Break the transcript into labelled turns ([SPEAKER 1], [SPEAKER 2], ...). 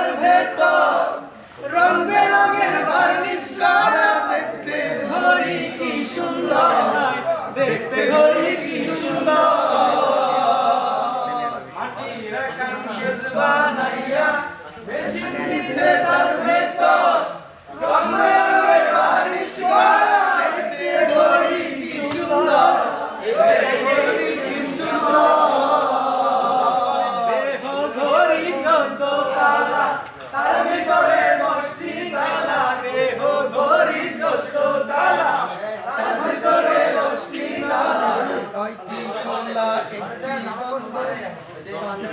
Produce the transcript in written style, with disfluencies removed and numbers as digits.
[SPEAKER 1] তার ভেতর রং বেরঙের বার্নিশ করা দেখতে ঘড়ি কি সুন্দর দেখতে ঘড়ি কি সুন্দর মাটির কাগজ বানাইয়া মেশিন দিছে তার ভেতর রং বেরঙের বার্নিশ করা দেখতে ঘড়ি কি সুন্দর ঘড়ি কি সুন্দর দেহ ঘড়ি 14 তালা তার ভিতরে 10টি তালা দেহ ঘড়ি 14 তালা তার ভিতরে 10টি তালা 9টি খোলা 1টি বন্ধ